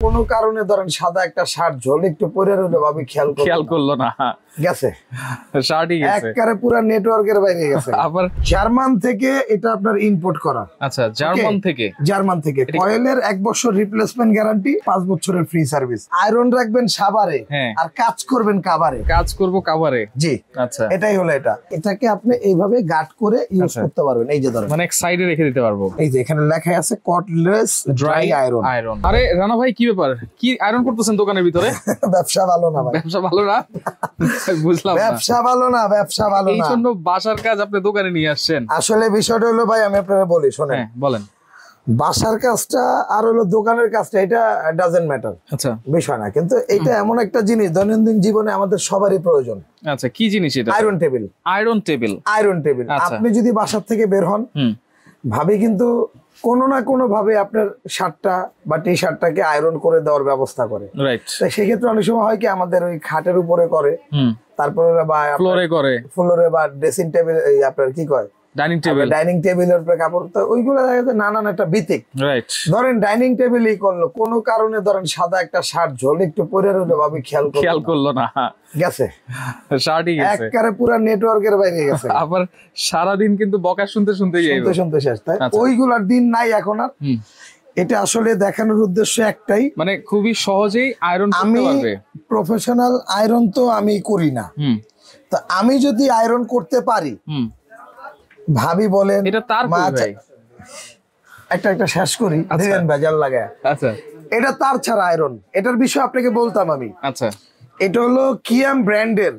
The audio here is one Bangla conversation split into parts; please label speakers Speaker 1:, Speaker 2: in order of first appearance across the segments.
Speaker 1: কোনো কারণে ধরেন সাদা একটা শার্ট ঝোল একটু পরে রইলো ভাবি খেয়াল করলো না গেছে
Speaker 2: শার্টই গেছে
Speaker 1: একবারে পুরো নেটওয়ার্কের বাইরে গেছে।
Speaker 2: আবার
Speaker 1: জার্মান থেকে এটা আপনার ইম্পোর্ট করা।
Speaker 2: আচ্ছা জার্মান থেকে
Speaker 1: কয়েলের 1 বছর রিপ্লেসমেন্ট গ্যারান্টি, 5 বছরের ফ্রি সার্ভিস। আয়রন রাখবেন সাভারে আর কাজ করবেন কাভারে। জি
Speaker 2: আচ্ছা
Speaker 1: এটাই হলো এটা। এটাকে আপনি এইভাবে গার্ড করে ইউজ করতে পারবেন। এই যে ধরেন
Speaker 2: মানে এক সাইডে রেখে দিতে পারবো।
Speaker 1: এই যে এখানে লেখা আছে কর্ডলেস ড্রাই আয়রন।
Speaker 2: আরে রানা ভাই কি ব্যাপার, কি আয়রন করতেছেন দোকানের ভিতরে?
Speaker 1: ব্যবসা ভালো না ভাই।
Speaker 2: ব্যবসা ভালো না বুঝলাম না।
Speaker 1: ব্যবসা ভালো না, ব্যবসা ভালো না।
Speaker 2: এই জন্য বাসার কাজ আপনি দোকানে নিয়ে আসছেন।
Speaker 1: আসলে বিষয়টা হলো ভাই আমি আপনাকে বলি শুনেন।
Speaker 2: হ্যাঁ বলেন।
Speaker 1: বাসার কাজটা আর হলো দোকানের কাজটা এটা ডাজন্ট ম্যাটার।
Speaker 2: আচ্ছা
Speaker 1: বিষয় না, কিন্তু এটা এমন একটা জিনিস দৈনন্দিন জীবনে আমাদের সবারই প্রয়োজন।
Speaker 2: আচ্ছা কি জিনিস এটা?
Speaker 1: Iron table. আয়রন টেবিল আপনি যদি বাসার থেকে বের হন ভাবি কিন্তু কোনো না কোনো ভাবে আপনার শার্টটা বা টি শার্টটাকে আয়রন করে দেওয়ার ব্যবস্থা করে।
Speaker 2: রাইট।
Speaker 1: সেক্ষেত্রে অনেক সময় হয় কি আমাদের ওই খাটের উপরে করে, তারপরে বা ফ্লোরে বা ড্রেসিং টেবিল আপনার কি কয় ডাইনিং টেবিলের উপরে কাপড়, তো ওইগুলো দেখা যায় নানান একটা বিতিক। ধরেন ডাইনিং টেবিলই করলো, কোনো কারণে ধরেন সাদা একটা শার্ট ঝোল একটু পরে রইলো ভাবি খেয়াল করলো না গেছে শার্টই গেছে একবারে পুরো নেটওয়ার্কের বাইরে গেছে।
Speaker 2: আবার সারাদিন কিন্তু বকা শুনতে
Speaker 1: শেষ। তাই ওইগুলার দিন নাই এখন আর। এটা আসলে দেখানোর উদ্দেশ্য একটাই,
Speaker 2: মানে খুবই সহজেই আয়রন করতে পারবে।
Speaker 1: প্রফেশনাল আয়রন তো আমি করি না, তা আমি যদি আয়রন করতে পারি ভাবি বলেন
Speaker 2: এটা তার
Speaker 1: একটা শেষ করি দিলেন ভেজাল লাগায়।
Speaker 2: আচ্ছা
Speaker 1: এটা তার ছাড়া আয়রন, এটার বিষয়ে আপনাকে বলতাম আমি।
Speaker 2: আচ্ছা
Speaker 1: এটা হলো কিয়াম ব্র্যান্ডের,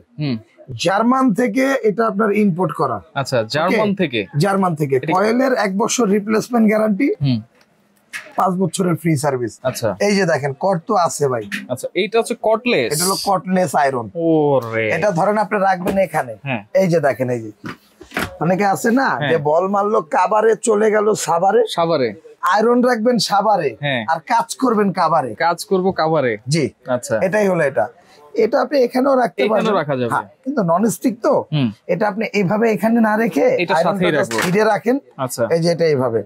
Speaker 1: জার্মান থেকে এটা আপনার ইম্পোর্ট করা।
Speaker 2: আচ্ছা জার্মান থেকে
Speaker 1: কয়েলের 1 বছর রিপ্লেসমেন্ট গ্যারান্টি, 5 বছরের ফ্রি সার্ভিস।
Speaker 2: আচ্ছা
Speaker 1: এই যে দেখেন কট তো আছে ভাই।
Speaker 2: আচ্ছা এইটা হচ্ছে কটলেস।
Speaker 1: এটা হলো কটলেস আয়রন।
Speaker 2: ওরে
Speaker 1: এটা ধরেন আপনি রাখবেন এখানে। এই যে দেখেন, এই যে অনেকে আছে না যে বল মারলো কাবারে চলে গেল সাভারে, আয়রন রাখবেন সাভারে আর কাজ করবেন কাভারে। জি আচ্ছা এটাই হলো এটা। এটা আপনি এখানেও রাখতে পারেন,
Speaker 2: রাখা যাবে,
Speaker 1: কিন্তু নন স্টিক তো এটা আপনি এইভাবে এখানে না রেখে সাইডে রাখেন।
Speaker 2: আচ্ছা
Speaker 1: এই যে এটা এইভাবে,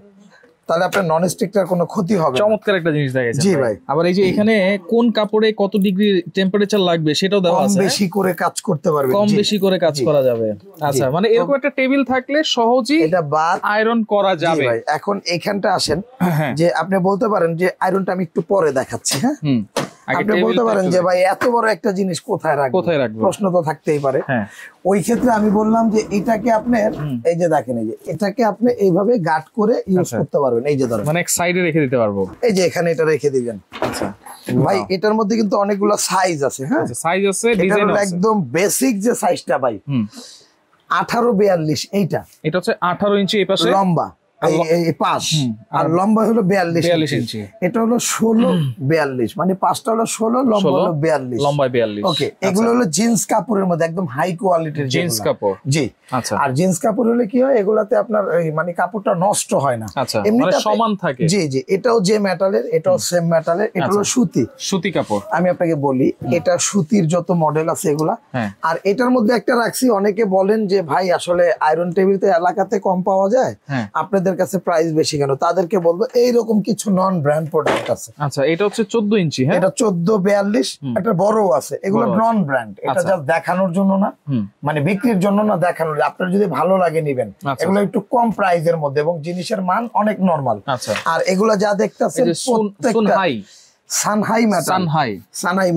Speaker 1: তাহলে আপনার নন স্টিকটার কোনো ক্ষতি হবে না।
Speaker 2: চমৎকার একটা জিনিস দেখাইছে।
Speaker 1: জি ভাই।
Speaker 2: আবার এই যে এখানে কোন কাপড়ে কত ডিগ্রি টেম্পারেচার লাগবে সেটাও দেওয়া আছে।
Speaker 1: কম বেশি করে কাজ করতে পারবেন,
Speaker 2: কম বেশি করে কাজ করা যাবে। আচ্ছা মানে এরকম একটা টেবিল থাকলে সহজেই
Speaker 1: এটা বাদ
Speaker 2: আয়রন করা যাবে।
Speaker 1: ভাই এখন এখানটা আসেন যে আপনি বলতে পারেন যে আয়রনটা আমি একটু পরে দেখাচ্ছি। হ্যাঁ আপনি বলতে পারেন যে ভাই এত বড় একটা জিনিস কোথায় রাখবো, প্রশ্ন তো থাকতেই পারে। ওই ক্ষেত্রে আমি বললাম যে এটাকে আপনি এই যে দেখেন, এই যে এটাকে আপনি এইভাবে গার্ড করে ইউজ করতে পারবেন। এই যে ধরেন
Speaker 2: মানে এক সাইডে রেখে দিতে পারবো।
Speaker 1: এই যে এখানে এটা রেখে দিবেন। আচ্ছা ভাই এটার মধ্যে কিন্তু অনেকগুলো সাইজ আছে। হ্যাঁ
Speaker 2: সাইজ আছে, ডিজাইন আছে।
Speaker 1: একদম বেসিক যে সাইজটা ভাই 18-42, এটা হচ্ছে
Speaker 2: 18 ইঞ্চি এই পাশে
Speaker 1: লম্বা, এই পাশ, আর লম্বা হলো 42 ইঞ্চি। এটা হলো 16-42, মানে পাঁচটা হলো 16, লম্বা হলো 42। ওকে, এগুলো হলো জিন্স কাপড়ের মধ্যে একদম হাই কোয়ালিটির
Speaker 2: জিন্স কাপড়।
Speaker 1: জি আচ্ছা। আর জিন্স কাপড় হলে কি হয়, এগুলাতে আপনার মানে কাপড়টা নষ্ট হয় না,
Speaker 2: এমনিতে সমান থাকে।
Speaker 1: জি জি, এটাও যে মেটালের, এটাও সেম মেটালের। এটা হলো সুতি কাপড়। আমি আপনাকে বলি, এটা সুতির যত মডেল আছে এগুলা। আর এটার মধ্যে একটা রাখছি, অনেকে বলেন যে ভাই আসলে আয়রন টেবিলতে এলাকাতে কম পাওয়া যায়, আপনাদের কাছে প্রাইস বেশি কেন? তাদেরকে বলবো এইরকম কিছু নন ব্র্যান্ড প্রোডাক্ট আছে।
Speaker 2: আচ্ছা এটা হচ্ছে 14 ইঞ্চি। হ্যাঁ এটা
Speaker 1: 14-42, একটা বড়ও আছে। এগুলো নন ব্র্যান্ড, এটা জাস্ট দেখানোর জন্য না, মানে বিক্রির জন্য না, দেখানোর। আপনার যদি ভালো লাগে নিবেন। এগুলো একটু কম প্রাইসের মধ্যে এবং জিনিসের মান অনেক নরমাল। আর এগুলো যা দেখতেছেন প্রত্যেকটা সানহাই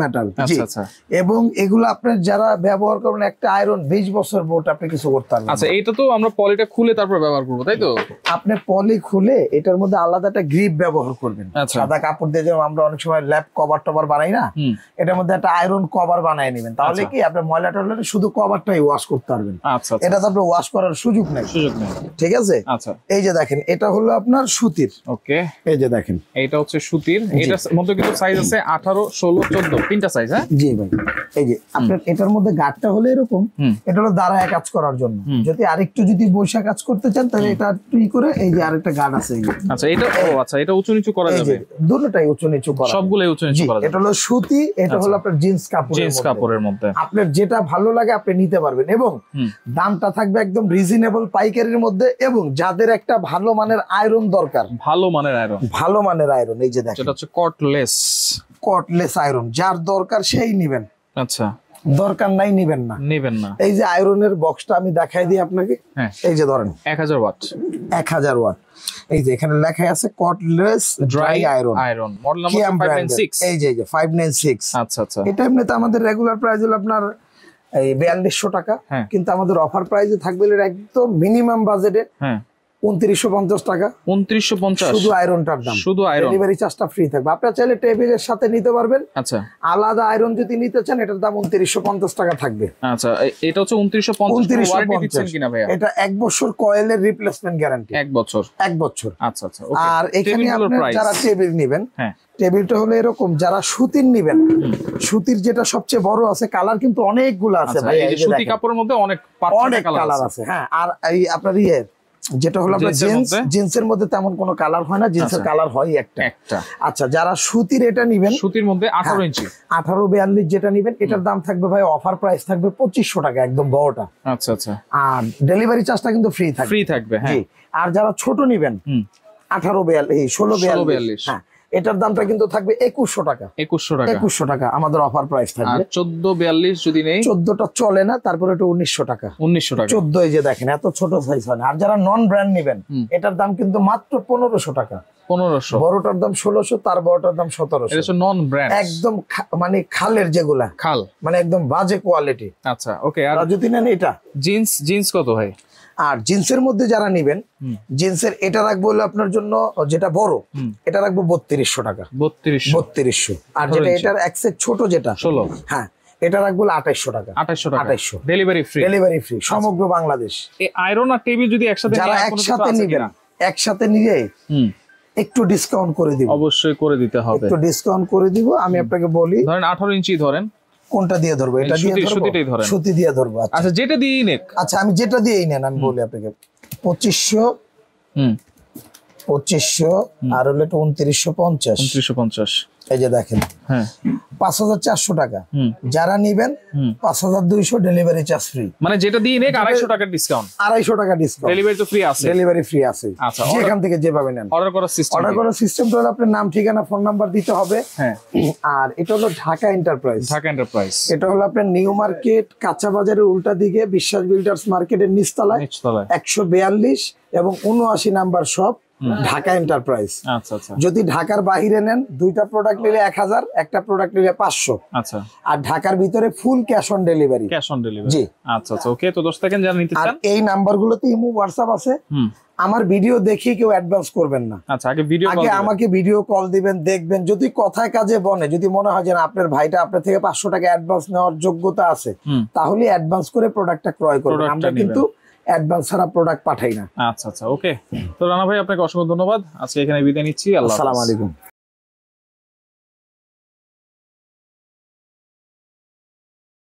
Speaker 1: মেটাল। জি এবং এগুলো আপনার যারা ব্যবহার করবেন, একটা আয়রন 20 বছর বোট আপনি কিছু করতে পারবেন।
Speaker 2: আচ্ছা এটা তো আমরা পলিটা খুলে তারপর ব্যবহার করব, তাই তো?
Speaker 1: আপনি পলি খুলে এটার মধ্যে আলাদা একটা গ্রিপ ব্যবহার করবেন। সাদা কাপড় দিয়ে যেমন আমরা অনেক সময় ল্যাপ কভার টভার বানাই না, এটার মধ্যে একটা আয়রন কভার বানিয়ে নেবেন। তাহলে কি আপনি ময়লা টয়লা শুধু কভারটাই ওয়াশ করতে পারবেন। এটা তো আপনি ওয়াশ করার সুযোগ নেই। ঠিক আছে। আচ্ছা এই যে দেখেন, এটা হলো আপনার সুতির। ওকে, এই যে দেখেন,
Speaker 2: এটা হচ্ছে সুতির। এটার মধ্যে কিন্তু সাইজ আছে 18, 16, 14 তিনটা সাইজ। হ্যাঁ
Speaker 1: জি ভাই। এই যে আপনার এটার মধ্যে গার্ডটা হলো এরকম, এটা হলো দাঁড়ায় কাজ করার জন্য। যদি আরেকটু যদি বৈশা কাজ করতে চান তাহলে এটা তুই করে এই যে আরেকটা গার্ড আছে।
Speaker 2: আচ্ছা এটা আচ্ছা এটা উঁচু নিচু করা যাবে,
Speaker 1: দুটোটাই উঁচু নিচু করা,
Speaker 2: সবগুলাই উঁচু নিচু করা যাবে।
Speaker 1: এটা হলো সুতি, এটা হলো আপনার জিন্স কাপড়ের মধ্যে। আপনার যেটা ভালো লাগে আপনি নিতে পারবেন এবং দামটা থাকবে একদম রিজনেবল পাইকারির মধ্যে। এবং যাদের একটা ভালো মানের আয়রন দরকার, ভালো মানের আয়রন, এই যে দেখেন,
Speaker 2: এটা হচ্ছে কটলেস
Speaker 1: কর্ডলেস আয়রন, যার দরকার সেই নিবেন,
Speaker 2: আচ্ছা
Speaker 1: দরকার নাই নিবেন না।
Speaker 2: এই
Speaker 1: যে আয়রনের বক্সটা আমি দেখাই দিই আপনাকে, এই যে ধরেন
Speaker 2: 1000 ওয়াট,
Speaker 1: 1000 ওয়াট, এই যে এখানে লেখা আছে cordless dry iron,
Speaker 2: model number 596,
Speaker 1: এই যে 596।
Speaker 2: আচ্ছা আচ্ছা,
Speaker 1: এটা এমনিতে আমাদের রেগুলার প্রাইস হলো আপনার এই 4200 টাকা, কিন্তু আমাদের অফার প্রাইসে থাকবে একদম মিনিমাম বাজেটে 2950 টাকা।
Speaker 2: 2950
Speaker 1: শুধু আয়রনটার দাম,
Speaker 2: শুধু আয়রন,
Speaker 1: ডেলিভারি চার্জটা ফ্রি থাকবে। আপনারা চাইলে টেবিলের সাথে নিতে পারবেন।
Speaker 2: আচ্ছা,
Speaker 1: আলাদা আয়রন যদি নিতে চান এটার দাম 2950 টাকা থাকবে।
Speaker 2: আচ্ছা, এটা হচ্ছে 2950, ওয়ারেন্টি দিচ্ছেন কিনা ভাইয়া?
Speaker 1: এটা 1 বছর কয়েলের রিপ্লেসমেন্ট গ্যারান্টি,
Speaker 2: 1 বছর,
Speaker 1: 1 বছর।
Speaker 2: আচ্ছা আচ্ছা, ওকে।
Speaker 1: আর এখানে আপনারা যারা টেবিল নেবেন, টেবিলটা হলো এরকম, যারা সুতির নেবেন, সুতির যেটা সবচেয়ে বড় আছে, কালার কিন্তু অনেকগুলো আছে ভাই,
Speaker 2: এই যে সুতি কাপড়ের মধ্যে অনেক
Speaker 1: কালার আছে। হ্যাঁ, আর এই আপনার যেটা হলো আপনার জিন্সের মধ্যে তেমন কোনো কালার হয় না, জিন্সের কালার হয় একটা। আচ্ছা, যারা সুতির এটা নিবেন,
Speaker 2: সুতির মধ্যে 18 ইঞ্চি
Speaker 1: 1842 যেটা নিবেন, এটার দাম থাকবে ভাই অফার প্রাইস থাকবে 2500 টাকা, একদম বড়টা।
Speaker 2: আচ্ছা আচ্ছা,
Speaker 1: আর ডেলিভারি চার্জটা কিন্তু ফ্রি থাকবে। হ্যাঁ, আর যারা ছোট নিবেন 1642, হ্যাঁ, এটার দামটা কিন্তু থাকবে 2100 টাকা, 2100 টাকা আমাদের অফার প্রাইস থাকবে।
Speaker 2: 1442 যদি নেই,
Speaker 1: 14টা চলে না, তারপরে এটা 1900 টাকা, 14 এই যে দেখেন এত ছোট সাইজ হয় না। আর যারা নন ব্র্যান্ড নেবেন, এটার দাম কিন্তু মাত্র 1500 টাকা,
Speaker 2: 1500।
Speaker 1: বড়টার দাম 1600, তার বড়টার দাম 1700।
Speaker 2: এটা হচ্ছে নন ব্র্যান্ড,
Speaker 1: একদম মানে খালের যেগুলা, খাল মানে একদম বাজে কোয়ালিটি।
Speaker 2: আচ্ছা, ওকে। আর
Speaker 1: যদি নেন এটা
Speaker 2: জিন্স কত ভাই?
Speaker 1: আর জিন্সের মধ্যে যারা নিবেন, জিন্সের এটা রাখবো হলো আপনার জন্য, যেটা বড় এটা রাখবো 3200 টাকা, 3200। আর যেটা এটার এক সেট ছোট যেটা
Speaker 2: 16,
Speaker 1: হ্যাঁ, এটা রাখবো 2800 টাকা,
Speaker 2: 2800, ডেলিভারি ফ্রি
Speaker 1: সমগ্র বাংলাদেশ।
Speaker 2: এই আয়রন আর টেবিল যদি একসাথে
Speaker 1: যারা একসাথে নিবেন, একসাথে নিয়ে একটু ডিসকাউন্ট করে দিব,
Speaker 2: অবশ্যই করে দিতে হবে,
Speaker 1: একটু ডিসকাউন্ট করে দিব। আমি আপনাকে বলি,
Speaker 2: ধরেন 18 ইঞ্চি ধরেন,
Speaker 1: কোনটা দিয়ে ধরবো? এটা দিয়ে ধরবো, সুতিটাই ধরেন, সুতি দিয়ে ধরবো।
Speaker 2: আচ্ছা, যেটা দিয়েই নেন।
Speaker 1: আচ্ছা, আমি যেটা দিয়েই নেন, আমি বলি আপনাকে 2500, 2500 আর হলো 2950, এই যে দেখেন, হ্যাঁ, 5400 টাকা। যারা নিবেন 5200 ডেলিভারি চার্জ ফ্রি,
Speaker 2: মানে যেটা দিয়ে নেক 250 টাকা ডিসকাউন্ট,
Speaker 1: 250 টাকা ডিসকাউন্ট,
Speaker 2: ডেলিভারি তো ফ্রি আছে,
Speaker 1: ডেলিভারি ফ্রি আছে।
Speaker 2: আচ্ছা,
Speaker 1: যেখান থেকে যেভাবে নেন।
Speaker 2: অর্ডার করার সিস্টেম
Speaker 1: তো হলো আপনার নাম, ঠিকানা, ফোন নাম্বার দিতে হবে। হ্যাঁ, আর এটা হলো ঢাকা এন্টারপ্রাইজ, এটা হলো আপনার নিউ মার্কেট কাঁচা বাজারের উল্টা দিকে, বিশ্বাস বিল্ডার্স মার্কেটের নিচতলায় 142 এবং 79 নাম্বার শপ, ঢাকা এন্টারপ্রাইজ।
Speaker 2: আচ্ছা আচ্ছা,
Speaker 1: যদি ঢাকার বাইরে নেন, দুইটা প্রোডাক্ট নিলে 1000, একটা প্রোডাক্ট নিলে 500।
Speaker 2: আচ্ছা,
Speaker 1: আর ঢাকার ভিতরে ফুল ক্যাশ অন ডেলিভারি, জি।
Speaker 2: আচ্ছা আচ্ছা, ওকে। তো দর্শক দেখেন, যারা নিতে চান,
Speaker 1: এই নাম্বারগুলোতে ইমো, হোয়াটসঅ্যাপ আছে। আমার ভিডিও দেখি কেউ অ্যাডভান্স করবেন না।
Speaker 2: আচ্ছা, আগে
Speaker 1: আমাকে ভিডিও কল দিবেন, দেখবেন। যদি কথায় কাজে বনে, যদি মনে হয় যে আপনার ভাইটা আপনার থেকে 500 টাকা অ্যাডভান্স নেওয়ার যোগ্যতা আছে, তাহলে অ্যাডভান্স করে প্রোডাক্টটা ক্রয় করবেন। আমরা কিন্তু অ্যাডভান্স ছাড়া প্রোডাক্ট পাঠাই না।
Speaker 2: আচ্ছা আচ্ছা, ওকে। তো রানা ভাই, আপনাকে অসংখ্য ধন্যবাদ। আজকে এখানে বিদায় নিচ্ছি। আসসালামু আলাইকুম।